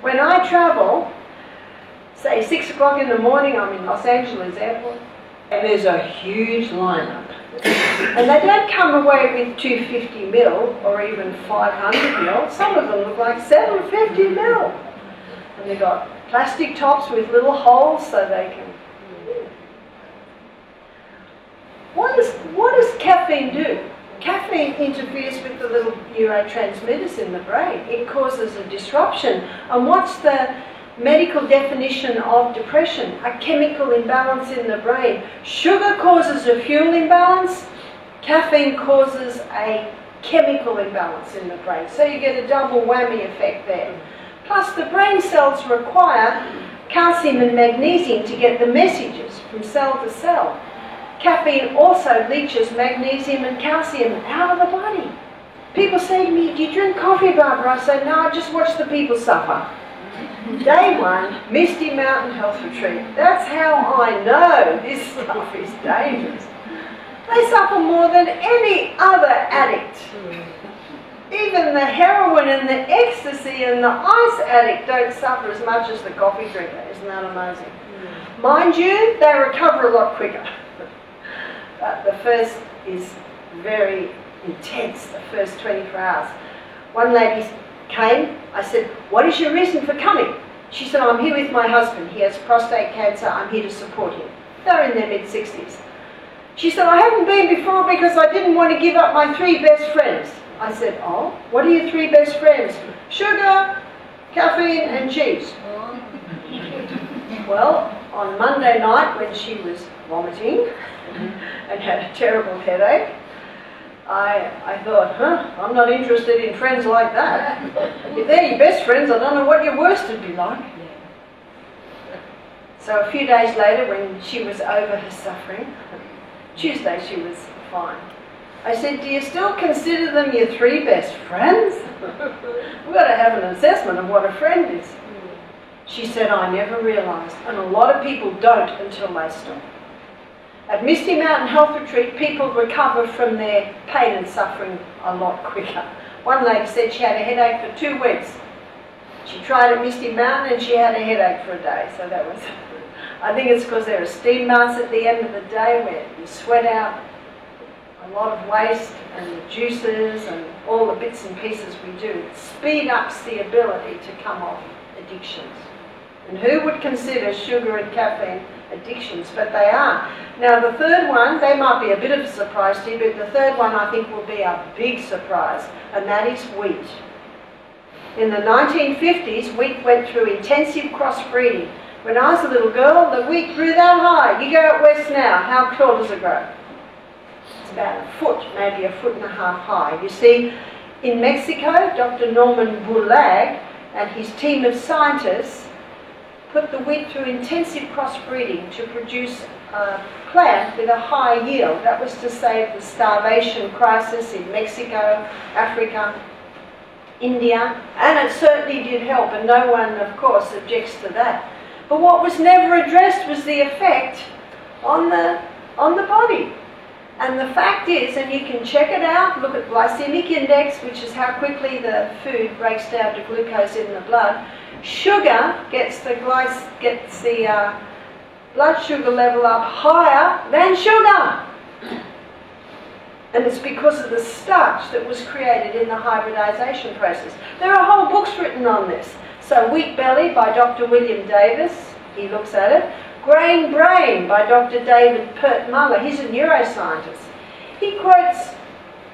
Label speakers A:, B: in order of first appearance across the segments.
A: When I travel, say 6 o'clock in the morning, I'm in Los Angeles airport, and there's a huge lineup. And they don't come away with 250 mil or even 500 mil. Some of them look like 750 mil. And they've got plastic tops with little holes so they can... What does caffeine do? Caffeine interferes with the little neurotransmitters in the brain. It causes a disruption. And what's the medical definition of depression? A chemical imbalance in the brain. Sugar causes a fuel imbalance. Caffeine causes a chemical imbalance in the brain. So you get a double whammy effect there. Plus the brain cells require calcium and magnesium to get the messages from cell to cell. Caffeine also leaches magnesium and calcium out of the body. People say to me, do you drink coffee, Barbara? I say, no, I just watch the people suffer. Day one, Misty Mountain Health Retreat. That's how I know this stuff is dangerous. They suffer more than any other addict. Even the heroin and the ecstasy and the ice addict don't suffer as much as the coffee drinker. Isn't that amazing? Mind you, they recover a lot quicker. But the first is very intense, the first 24 hours. One lady came, I said, what is your reason for coming? She said, I'm here with my husband. He has prostate cancer. I'm here to support him. They're in their mid-60s. She said, I haven't been before because I didn't want to give up my 3 best friends. I said, oh, what are your 3 best friends? Sugar, caffeine, and cheese. Well, on Monday night when she was vomiting and had a terrible headache, I thought, I'm not interested in friends like that. If they're your best friends, I don't know what your worst would be like. So a few days later, when she was over her suffering, Tuesday she was fine. I said, do you still consider them your 3 best friends? We've got to have an assessment of what a friend is. She said, I never realised, and a lot of people don't until they stop. At Misty Mountain Health Retreat, people recover from their pain and suffering a lot quicker. One lady said she had a headache for 2 weeks. She tried at Misty Mountain and she had a headache for a day. So that was, I think it's because there are steam baths at the end of the day where you sweat out a lot of waste and the juices and all the bits and pieces we do. It speed ups the ability to come off addictions. And who would consider sugar and caffeine addictions? But they are. Now the third one, they might be a bit of a surprise to you, but the third one I think will be a big surprise, and that is wheat. In the 1950s, wheat went through intensive crossbreeding. When I was a little girl, the wheat grew that high. You go out west now, how tall does it grow? It's about a foot, maybe 1.5 feet high. You see, in Mexico, Dr. Norman Bulag and his team of scientists put the wheat through intensive crossbreeding to produce a plant with a high yield. That was to save the starvation crisis in Mexico, Africa, India, and it certainly did help, and no one, of course, objects to that. But what was never addressed was the effect on the body. And the fact is, and you can check it out, look at glycemic index, which is how quickly the food breaks down to glucose in the blood. Sugar gets the blood sugar level up higher than sugar. And it's because of the starch that was created in the hybridization process. There are whole books written on this. So Wheat Belly by Dr. William Davis, he looks at it. Grain Brain by Dr. David Pert-Muller, he's a neuroscientist. He quotes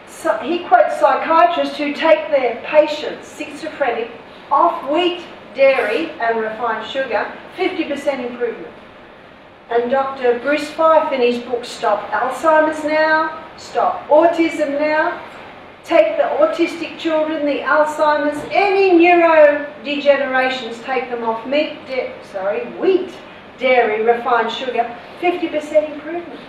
A: psychiatrists who take their patients, schizophrenic, off wheat, dairy and refined sugar, 50% improvement. And Dr. Bruce Fife in his book Stop Alzheimer's Now, Stop Autism Now, take the autistic children, the Alzheimer's, any neurodegenerations, take them off wheat, dairy, refined sugar, 50% improvement.